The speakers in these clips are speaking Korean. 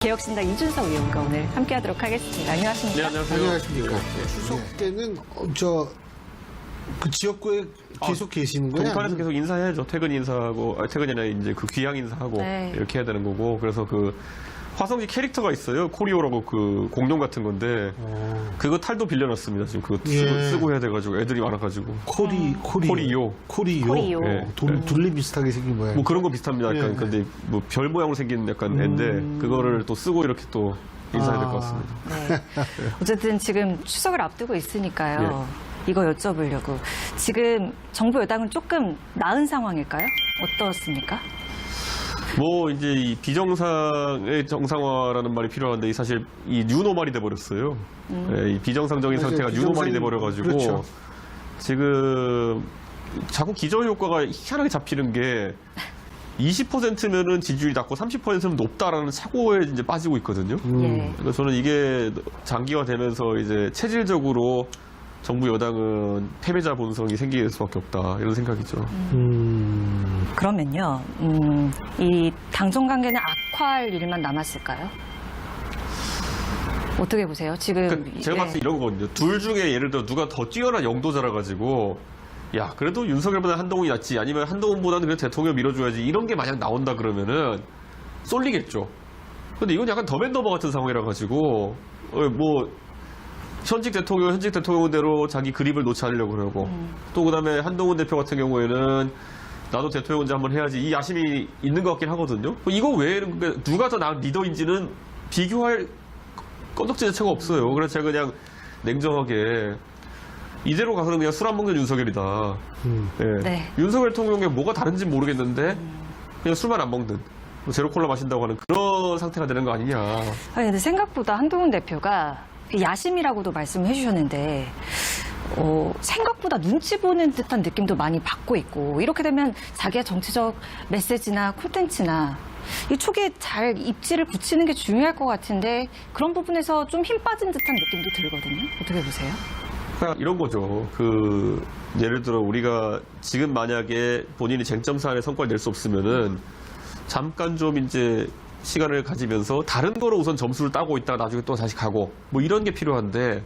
개혁신당 이준석 의원과 오늘 함께하도록 하겠습니다. 안녕하십니까? 네, 안녕하세요. 안녕하십니까. 추석 때는 그 지역구에 계속 계시는 거예요? 동탄에서 계속 인사해야죠. 퇴근 인사하고, 퇴근이 아니라 이제 그 귀향 인사하고 네. 이렇게 해야 되는 거고. 그래서 그 화성지 캐릭터가 있어요. 코리오라고 그 공룡 같은 건데 그거 탈도 빌려놨습니다. 지금 그거 쓰고 해야 돼가지고 애들이 많아가지고. 코리오. 코리오. 네. 둘리 비슷하게 생긴 모양. 뭐 그런 거 비슷합니다. 약간 예. 근데 뭐 별 모양으로 생긴 약간 애인데 그거를 또 쓰고 이렇게 또 인사해야 될 것 같습니다. 네. 어쨌든 지금 추석을 앞두고 있으니까요. 이거 여쭤보려고. 지금 정부 여당은 조금 나은 상황일까요? 어떻습니까? 뭐 이제 이 비정상의 정상화라는 말이 필요한데 사실 이 뉴노멀이 돼버렸어요. 네, 이 비정상적인 맞아요. 상태가 뉴노멀이 돼버려가지고 그렇죠. 지금 자꾸 기저효과가 희한하게 잡히는 게 20%면은 지지율이 낮고 30%는 높다라는 사고에 이제 빠지고 있거든요. 예. 그래서 저는 이게 장기화되면서 이제 체질적으로 정부 여당은 패배자 본성이 생길 수밖에 없다 이런 생각이죠. 그러면요. 이 당정 관계는 악화할 일만 남았을까요? 어떻게 보세요? 지금 그러니까 제가 봤을 때 이런 거거든요. 둘 중에 예를 들어 누가 더 뛰어난 영도자라 가지고 야 그래도 윤석열보다 한동훈이 낫지 아니면 한동훈보다는 그래도 대통령 밀어줘야지 이런 게 만약 나온다 그러면은 쏠리겠죠. 근데 이건 약간 더맨더머 같은 상황이라 가지고 뭐 현직 대통령대로 자기 그립을 놓지 않으려고 그러고 또 그다음에 한동훈 대표 같은 경우에는 나도 대통령제 한번 해야지 이 야심이 있는 것 같긴 하거든요. 이거 왜 누가 더 나은 리더인지는 비교할 건덕지 자체가 없어요. 그래서 제가 그냥 냉정하게 이대로 가서는 그냥 술 안 먹는 윤석열이다. 예. 네. 윤석열 대통령에 뭐가 다른지 모르겠는데 그냥 술만 안 먹는 제로 콜라 마신다고 하는 그런 상태가 되는 거 아니냐. 아니, 근데 생각보다 한동훈 대표가 야심이라고도 말씀을 해주셨는데 생각보다 눈치 보는 듯한 느낌도 많이 받고 있고 이렇게 되면 자기의 정치적 메시지나 콘텐츠나 이 촉에 잘 입지를 붙이는 게 중요할 것 같은데 그런 부분에서 좀 힘 빠진 듯한 느낌도 들거든요. 어떻게 보세요? 그러니까 이런 거죠. 예를 들어 우리가 지금 만약에 본인이 쟁점 사안에 성과를 낼 수 없으면은 잠깐 좀 이제 시간을 가지면서 다른 거로 우선 점수를 따고 있다가 나중에 또 다시 가고 뭐 이런 게 필요한데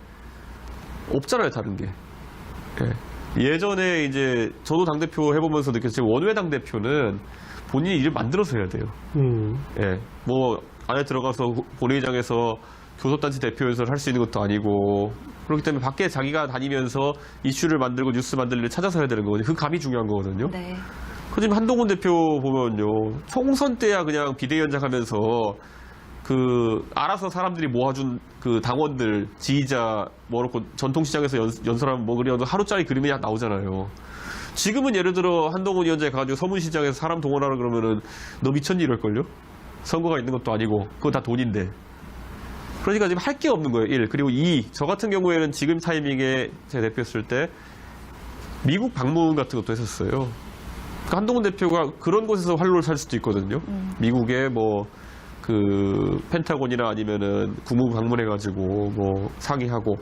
없잖아요, 다른 게. 예전에 이제 저도 당대표 해보면서 느꼈지만 원외 당대표는 본인이 일을 만들어서 해야 돼요. 뭐 안에 들어가서 본회의장에서 교섭단체 대표 연설을 할 수 있는 것도 아니고 그렇기 때문에 밖에 자기가 다니면서 이슈를 만들고 뉴스 만들 일을 찾아서 해야 되는 거거든요. 그 감이 중요한 거거든요. 네. 그지만 한동훈 대표 보면요. 총선 때야 그냥 비대위원장 하면서 알아서 사람들이 모아준 그 당원들, 지지자, 뭐놓고 전통시장에서 연설하면 뭐 그냥 하루짜리 그림이 나오잖아요. 지금은 예를 들어 한동훈 위원장이 가가지고 서문시장에서 사람 동원하라 그러면은 너 미쳤니 이럴걸요? 선거가 있는 것도 아니고 그거 다 돈인데. 그러니까 지금 할 게 없는 거예요. 1. 그리고 2. 저 같은 경우에는 지금 타이밍에 제가 대표했을 때 미국 방문 같은 것도 했었어요. 그러니까 한동훈 대표가 그런 곳에서 활로를 살 수도 있거든요. 미국에 펜타곤이나 아니면은 국무부 방문해가지고 뭐 상의하고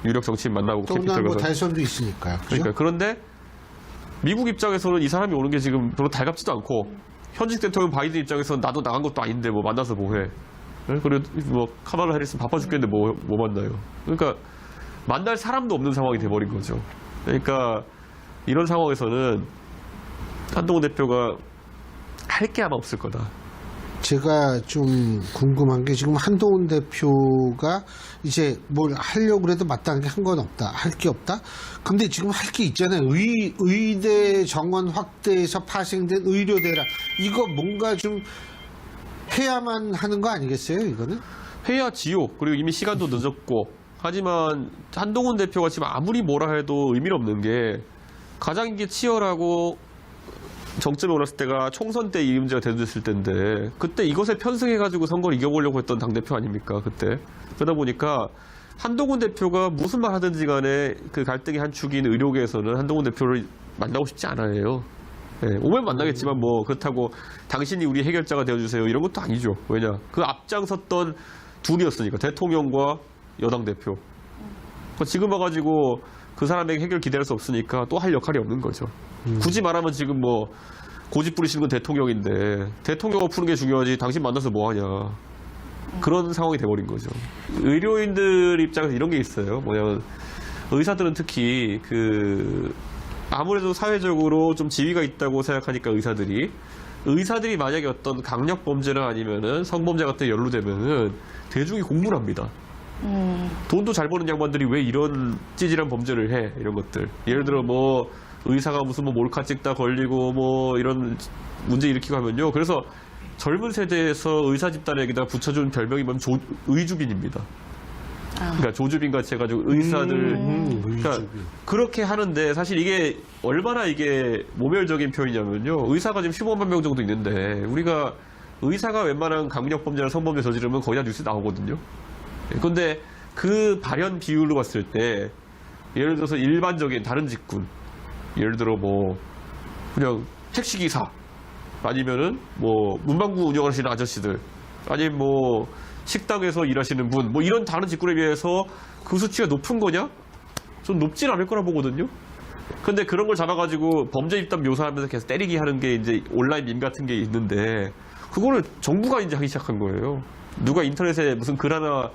유력 정치인 만나고 또는 가서. 뭐 달선도 있으니까요. 그죠? 그러니까 그런데 미국 입장에서는 이 사람이 오는 게 지금 별로 달갑지도 않고 현직 대통령 바이든 입장에서는 나도 나간 것도 아닌데 뭐 만나서 뭐해. 그리고 뭐 카말라 해리스 바빠 죽겠는데 뭐 만나요. 그러니까 만날 사람도 없는 상황이 돼버린 거죠. 그러니까 이런 상황에서는 한동훈 대표가 할 게 아마 없을 거다. 제가 좀 궁금한 게 지금 한동훈 대표가 이제 뭘 하려고 그래도 마땅하게 한 건 없다. 할 게 없다. 근데 지금 할 게 있잖아요. 의대 정원 확대에서 파생된 의료대란. 이거 뭔가 좀 해야만 하는 거 아니겠어요, 이거는? 해야 지옥. 그리고 이미 시간도 늦었고. 하지만 한동훈 대표가 지금 아무리 뭐라 해도 의미는 없는 게 가장 이게 치열하고 정점에 올랐을 때가 총선 때 이 문제가 대두됐을 때인데 그때 이것에 편승해가지고 선거를 이겨보려고 했던 당대표 아닙니까, 그때. 그러다 보니까 한동훈 대표가 무슨 말 하든지 간에 그 갈등의 한 축인 의료계에서는 한동훈 대표를 만나고 싶지 않아요. 오면 만나겠지만 뭐 그렇다고 당신이 우리 해결자가 되어주세요 이런 것도 아니죠. 왜냐 그 앞장섰던 둘이었으니까 대통령과 여당 대표. 지금 와가지고 그 사람에게 해결 기대할 수 없으니까 또 할 역할이 없는 거죠. 굳이 말하면 지금 뭐 고집 부리시는 건 대통령인데 대통령을 푸는 게 중요하지 당신 만나서 뭐 하냐. 그런 상황이 돼버린 거죠. 의료인들 입장에서 이런 게 있어요. 뭐냐면 의사들은 특히 아무래도 사회적으로 좀 지위가 있다고 생각하니까 의사들이 만약에 어떤 강력 범죄나 아니면은 성범죄 같은 데 연루되면은 대중이 공부를 합니다. 돈도 잘 버는 양반들이 왜 이런 찌질한 범죄를 해? 이런 것들. 예를 들어 뭐 의사가 무슨 뭐 몰카 찍다 걸리고 뭐 이런 문제 일으키고 하면요. 그래서 젊은 세대에서 의사 집단에게다 붙여준 별명이 뭐냐면 의주빈입니다. 그러니까 조주빈 같이 해가지고 의사들 그러니까 그렇게 하는데 사실 이게 얼마나 이게 모멸적인 표현이냐면요. 의사가 지금 15만 명 정도 있는데 우리가 의사가 웬만한 강력 범죄나 성범죄 저지르면 거의 다 뉴스 나오거든요. 그런데 그 발현 비율로 봤을 때 예를 들어서 일반적인 다른 직군 예를 들어 뭐 그냥 택시기사 아니면은 뭐 문방구 운영하시는 아저씨들 아니면 뭐 식당에서 일하시는 분 뭐 이런 다른 직군에 비해서 그 수치가 높은 거냐? 좀 높진 않을 거라 보거든요. 근데 그런 걸 잡아가지고 범죄 집단 묘사하면서 계속 때리기 하는 게 이제 온라인 밈 같은 게 있는데 그거를 정부가 이제 하기 시작한 거예요. 누가 인터넷에 무슨 글 하나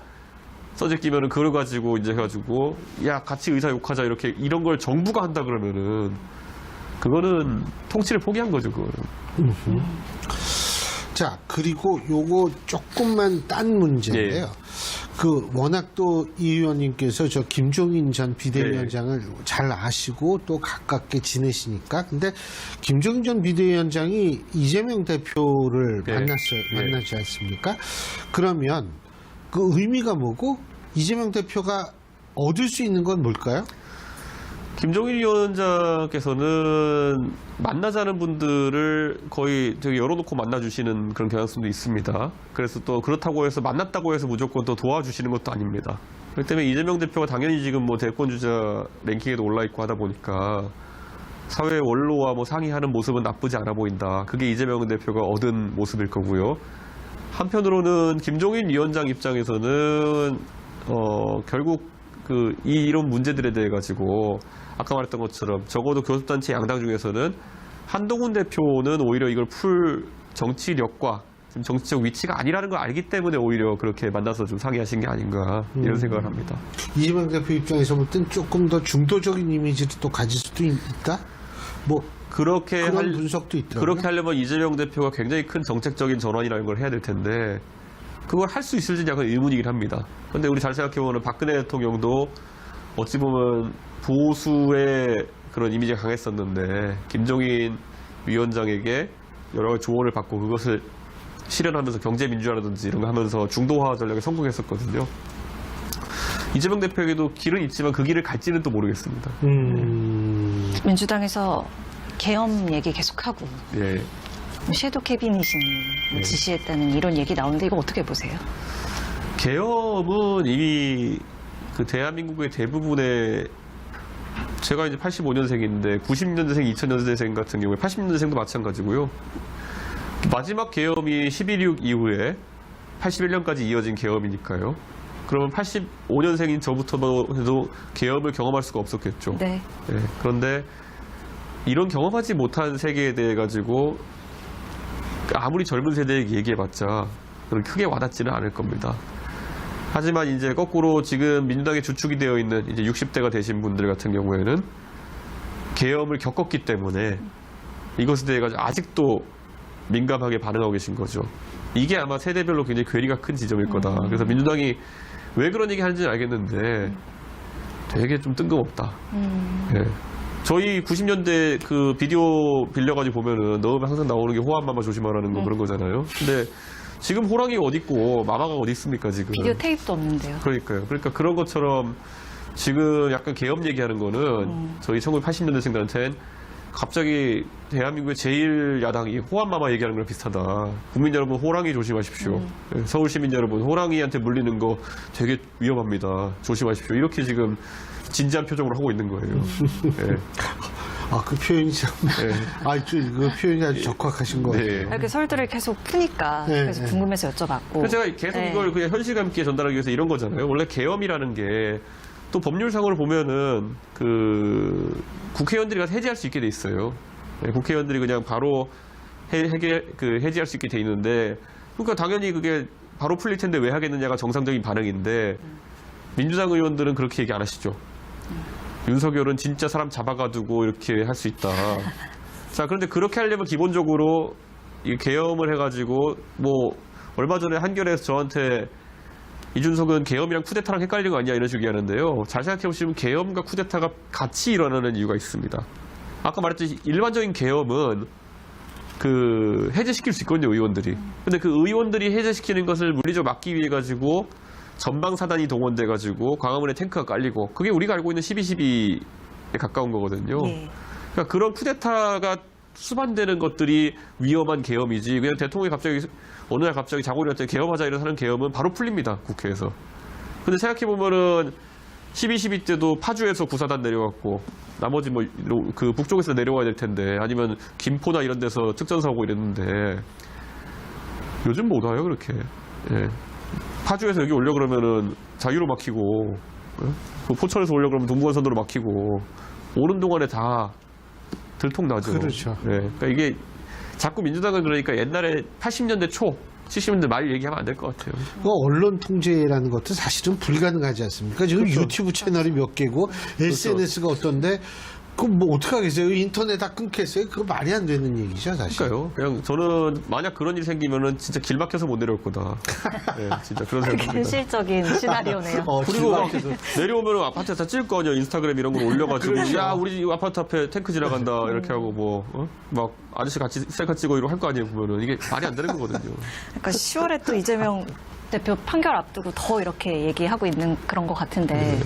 써제끼면은 그걸 가지고 이제 해가지고 야 같이 의사 욕하자 이렇게 이런 걸 정부가 한다 그러면은 그거는 통치를 포기한 거죠. 그거는. 자, 그리고 요거 조금만 딴 문제인데요. 워낙 또 이 의원님께서 저 김종인 전 비대위원장을 잘 아시고 또 가깝게 지내시니까. 근데 김종인 전 비대위원장이 이재명 대표를 만나지 않습니까? 그러면 그 의미가 뭐고 이재명 대표가 얻을 수 있는 건 뭘까요? 김종인 위원장께서는 만나자는 분들을 거의 되게 열어놓고 만나주시는 그런 경향성도 있습니다. 그래서 또 그렇다고 해서 만났다고 해서 무조건 또 도와주시는 것도 아닙니다. 그렇기 때문에 이재명 대표가 당연히 지금 뭐 대권주자 랭킹에도 올라있고 하다 보니까 사회 원로와 뭐 상의하는 모습은 나쁘지 않아 보인다. 그게 이재명 대표가 얻은 모습일 거고요. 한편으로는 김종인 위원장 입장에서는 결국 이런 문제들에 대해 가지고 아까 말했던 것처럼 적어도 교섭단체 양당 중에서는 한동훈 대표는 오히려 이걸 풀 정치력과 지금 정치적 위치가 아니라는 걸 알기 때문에 오히려 그렇게 만나서 좀 상의하신 게 아닌가 이런 생각을 합니다. 이재명 대표 입장에서 볼 땐 조금 더 중도적인 이미지를 또 가질 수도 있다? 뭐 그런 분석도 있더라고요. 그렇게 하려면 이재명 대표가 굉장히 큰 정책적인 전환이라는 걸 해야 될 텐데 그걸 할 수 있을지 약간 의문이긴 합니다. 그런데 우리 잘 생각해보면 박근혜 대통령도 어찌 보면 보수의 그런 이미지가 강했었는데 김종인 위원장에게 여러 가지 조언을 받고 그것을 실현하면서 경제민주화라든지 이런 거 하면서 중도화 전략에 성공했었거든요. 이재명 대표에게도 길은 있지만 그 길을 갈지는 또 모르겠습니다. 민주당에서 계엄 얘기 계속하고 예. 섀도우 캐비닛이 지시했다는 이런 얘기 나오는데 이거 어떻게 보세요? 계엄은 이미 대한민국의 대부분의 제가 이제 85년생인데 90년대생, 2000년대생 같은 경우에 80년대생도 마찬가지고요. 마지막 계엄이 11.6 이후에 81년까지 이어진 계엄이니까요. 그러면 85년생인 저부터도 해도 계엄을 경험할 수가 없었겠죠. 네. 네. 그런데 이런 경험하지 못한 세계에 대해 가지고 아무리 젊은 세대에게 얘기해봤자 크게 와닿지는 않을 겁니다. 하지만 이제 거꾸로 지금 민주당의 주축이 되어 있는 이제 60대가 되신 분들 같은 경우에는 계엄을 겪었기 때문에 이것에 대해 가지고 아직도 민감하게 반응하고 계신 거죠. 이게 아마 세대별로 굉장히 괴리가 큰 지점일 거다. 그래서 민주당이 왜 그런 얘기 하는지는 알겠는데 되게 좀 뜬금없다. 예. 저희 90년대 그 비디오 빌려가지고 보면은 넣으면 항상 나오는 게 호환마마 조심하라는 거 그런 거잖아요. 근데 지금 호랑이가 어디 있고 마마가 어디 있습니까 지금? 비디오 테이프도 없는데요. 그러니까요. 그러니까 그런 것처럼 지금 약간 계엄 얘기하는 거는 저희 1980년대생들한테는 갑자기 대한민국의 제일 야당이 호환마마 얘기하는 거랑 비슷하다. 국민 여러분 호랑이 조심하십시오. 서울 시민 여러분 호랑이한테 물리는 거 되게 위험합니다. 조심하십시오. 이렇게 지금 진지한 표정으로 하고 있는 거예요. 네. 그 표현이 참, 그 표현이 아주 적확하신 것 같아요. 이렇게 설들을 계속 푸니까 그래서 궁금해서 여쭤봤고. 그래서 제가 계속 이걸 그냥 현실감 있게 전달하기 위해서 이런 거잖아요. 원래 계엄이라는 게 또 법률상으로 보면은 국회의원들이 가서 해제할 수 있게 돼 있어요. 네, 국회의원들이 그냥 바로 해제할 수 있게 돼 있는데, 그러니까 당연히 그게 바로 풀릴 텐데 왜 하겠느냐가 정상적인 반응인데 민주당 의원들은 그렇게 얘기 안 하시죠. 윤석열은 진짜 사람 잡아가지고 이렇게 할 수 있다. 자, 그런데 그렇게 하려면 기본적으로 이 계엄을 해가지고 뭐 얼마 전에 한겨레에서 저한테 이준석은 계엄이랑 쿠데타랑 헷갈린 거 아니냐 이런 식으로 얘기하는데요. 잘 생각해보시면 계엄과 쿠데타가 같이 일어나는 이유가 있습니다. 아까 말했듯이 일반적인 계엄은 그 해제시킬 수 있거든요, 의원들이. 근데 그 의원들이 해제시키는 것을 물리적으로 막기 위해 가지고 전방사단이 동원돼 가지고 광화문에 탱크가 깔리고 그게 우리가 알고 있는 12.12에 가까운 거거든요. 예. 그러니까 그런 쿠데타가 수반되는 것들이 위험한 계엄이지 그냥 대통령이 갑자기 어느 날 갑자기 자고 일어날 때 계엄하자 이런 하는 계엄은 바로 풀립니다, 국회에서. 근데 생각해보면은 12.12 때도 파주에서 구사단 내려갔고 나머지 뭐 그 북쪽에서 내려와야 될 텐데 아니면 김포나 이런 데서 특전사고 이랬는데 요즘 못 와요 그렇게. 예. 파주에서 여기 오려 그러면은 자유로 막히고 그 포천에서 오려 그러면 동부간선도로 막히고 오는 동안에 다 들통나죠. 그렇죠. 예. 그러니까 이게 자꾸 민주당은 그러니까 옛날에 80년대 초 70년대 말 얘기하면 안 될 것 같아요. 그 언론 통제라는 것도 사실은 불가능하지 않습니까? 지금 그렇죠. 유튜브 채널이 몇 개고 SNS가 어떤데 그 뭐 어떡하겠어요? 인터넷 다 끊겠어요? 그거 말이 안 되는 얘기죠, 사실. 그러니까요. 그냥 저는 만약 그런 일이 생기면은 진짜 길 막혀서 못 내려올 거다. 예, 진짜 그런 생각입니다. 현실적인 시나리오네요. 그리고 막 내려오면 아파트에 다 찍을 거 아니야. 인스타그램 이런 걸 올려가지고 그렇죠. 야 우리 아파트 앞에 탱크 지나간다 이렇게 하고 뭐 막 아저씨 같이 셀카 찍어 이러고 할 거 아니에요. 보면은 이게 말이 안 되는 거거든요. 그러니까 10월에 또 이재명 대표 판결 앞두고 더 이렇게 얘기하고 있는 그런 것 같은데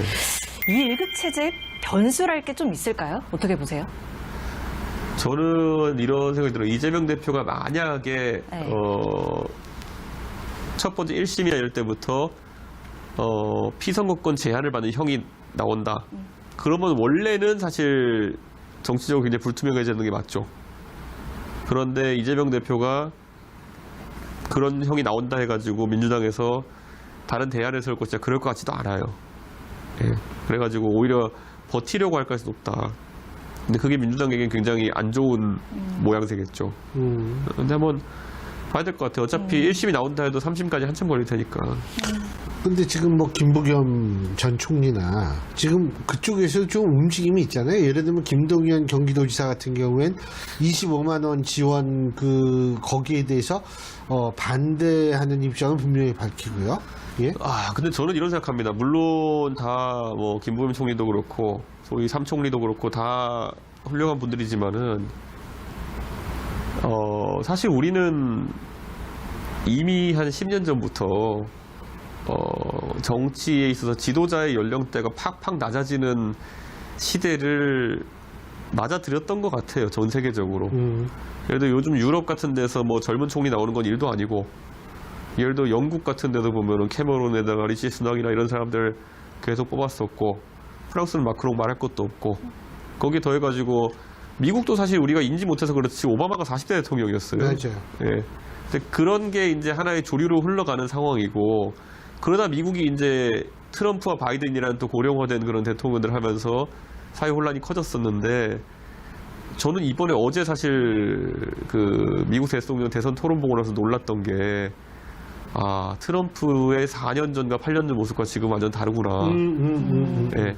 이 1급 체제에 변수랄 게 좀 있을까요? 어떻게 보세요? 저는 이런 생각이 들어요. 이재명 대표가 만약에 네. 첫 번째 1심이나 이럴 때부터 피선거권 제한을 받는 형이 나온다. 그러면 원래는 사실 정치적으로 굉장히 불투명해지는 게 맞죠. 그런데 이재명 대표가 그런 형이 나온다 해가지고 민주당에서 다른 대안을 세울 거 진짜 그럴 것 같지도 않아요. 예. 그래가지고 오히려 버티려고 할 가능성이 높다. 근데 그게 민주당에겐 굉장히 안 좋은 모양새겠죠. 근데 한번 봐야 될 것 같아요. 어차피 1심이 나온다 해도 3심까지 한참 걸릴 테니까. 근데 지금 뭐 김부겸 전 총리나 지금 그쪽에서 좀 움직임이 있잖아요. 예를 들면 김동연 경기도지사 같은 경우엔 25만 원 지원 거기에 대해서 반대하는 입장을 분명히 밝히고요. 예? 근데 저는 이런 생각합니다. 물론 다 뭐 김부겸 총리도 그렇고 소위 삼총리도 그렇고 다 훌륭한 분들이지만은 사실 우리는 이미 한 10년 전부터 정치에 있어서 지도자의 연령대가 팍팍 낮아지는 시대를 맞아들였던 것 같아요. 전 세계적으로. 예를 들어 요즘 유럽 같은 데서 뭐 젊은 총리 나오는 건 일도 아니고 예를 들어 영국 같은 데도 보면은 캐머론에다가 리시 스낙이나 이런 사람들 계속 뽑았었고 프랑스는 마크롱 말할 것도 없고 거기에 더해가지고 미국도 사실 우리가 인지 못해서 그렇지 오바마가 40대 대통령이었어요. 맞아요. 예. 근데 그런 게 이제 하나의 조류로 흘러가는 상황이고 그러다 미국이 이제 트럼프와 바이든이라는 또 고령화된 그런 대통령들 하면서 사회 혼란이 커졌었는데 저는 이번에 어제 사실 그 미국 대통령 대선 토론 보고 나서 놀랐던 게 트럼프의 4년 전과 8년 전 모습과 지금 완전 다르구나. 예.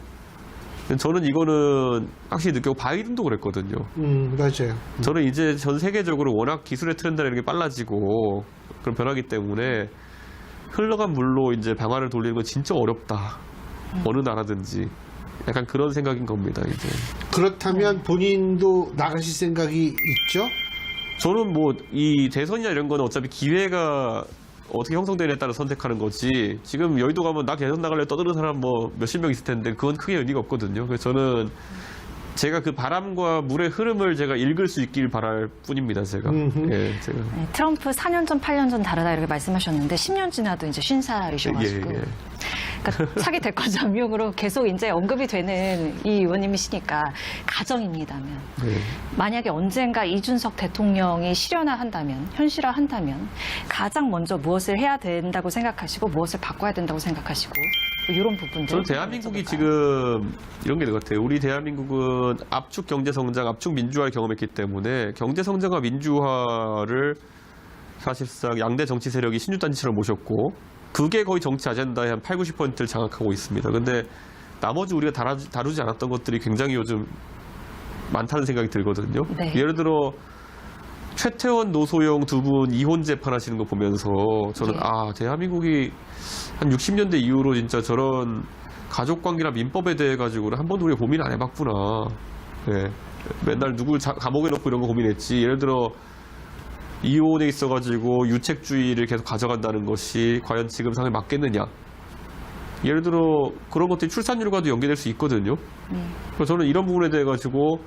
저는 이거는 확실히 느끼고 바이든도 그랬거든요. 맞아요. 저는 이제 전 세계적으로 워낙 기술의 트렌드가 이렇게 빨라지고 그런 변하기 때문에 흘러간 물로 이제 방아를 돌리는 건 진짜 어렵다. 어느 나라든지. 약간 그런 생각인 겁니다, 이제. 그렇다면 본인도 나가실 생각이 있죠? 저는 뭐 이 대선이나 이런 거는 어차피 기회가 어떻게 형성되느냐에 따라 선택하는 거지. 지금 여의도 가면 나 대선 나갈래 떠드는 사람 뭐 몇십 명 있을 텐데 그건 크게 의미가 없거든요. 그래서 저는 제가 그 바람과 물의 흐름을 제가 읽을 수 있길 바랄 뿐입니다, 제가. 예, 제가. 네, 트럼프 4년 전, 8년 전 다르다 이렇게 말씀하셨는데 10년 지나도 이제 50살이셔가지고 예. 그러니까 차기 대권전용으로 계속 이제 언급이 되는 이 의원님이시니까 가정입니다면 예. 만약에 언젠가 이준석 대통령이 실현화한다면 현실화한다면 가장 먼저 무엇을 해야 된다고 생각하시고 무엇을 바꿔야 된다고 생각하시고 뭐 이런 부분들. 저는 대한민국이 지금 이런 게 된 것 같아요. 우리 대한민국은 압축 경제 성장, 압축 민주화를 경험했기 때문에 경제 성장과 민주화를 사실상 양대 정치 세력이 신주단체를 모셨고 그게 거의 정치 아젠다의 한 8, 90%를 장악하고 있습니다. 근데 나머지 우리가 다루지 않았던 것들이 굉장히 요즘 많다는 생각이 들거든요. 네. 예를 들어 최태원, 노소영 두 분 이혼 재판하시는 거 보면서 저는 네. 대한민국이 한 60년대 이후로 진짜 저런 가족관계나 민법에 대해 가지고는 한 번도 우리가 고민 안 해봤구나. 네. 맨날 누굴 감옥에 넣고 이런 거 고민했지. 예를 들어 이혼에 있어가지고 유책주의를 계속 가져간다는 것이 과연 지금 상황에 맞겠느냐. 예를 들어 그런 것들이 출산율과도 연계될 수 있거든요. 그래서 저는 이런 부분에 대해 가지고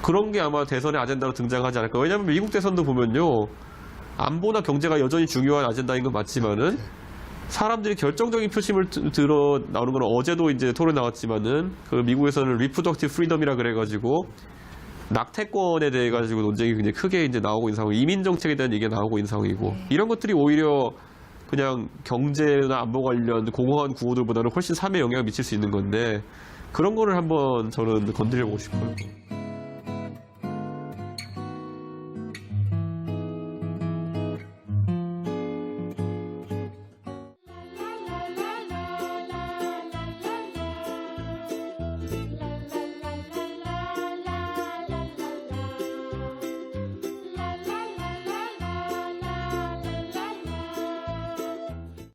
그런 게 아마 대선의 아젠다로 등장하지 않을까. 왜냐하면 미국 대선도 보면요. 안보나 경제가 여전히 중요한 아젠다인 건 맞지만은 사람들이 결정적인 표심을 들어 나오는 건 어제도 이제 토론 나왔지만은 그 미국에서는 리프덕티브 프리덤이라 그래가지고 낙태권에 대해 가지고 논쟁이 굉장히 크게 이제 나오고 있는 상황, 이민 정책에 대한 얘기가 나오고 있는 상황이고 이런 것들이 오히려 그냥 경제나 안보 관련 공허한 구호들보다는 훨씬 삶에 영향을 미칠 수 있는 건데 그런 거를 한번 저는 건드려보고 싶어요.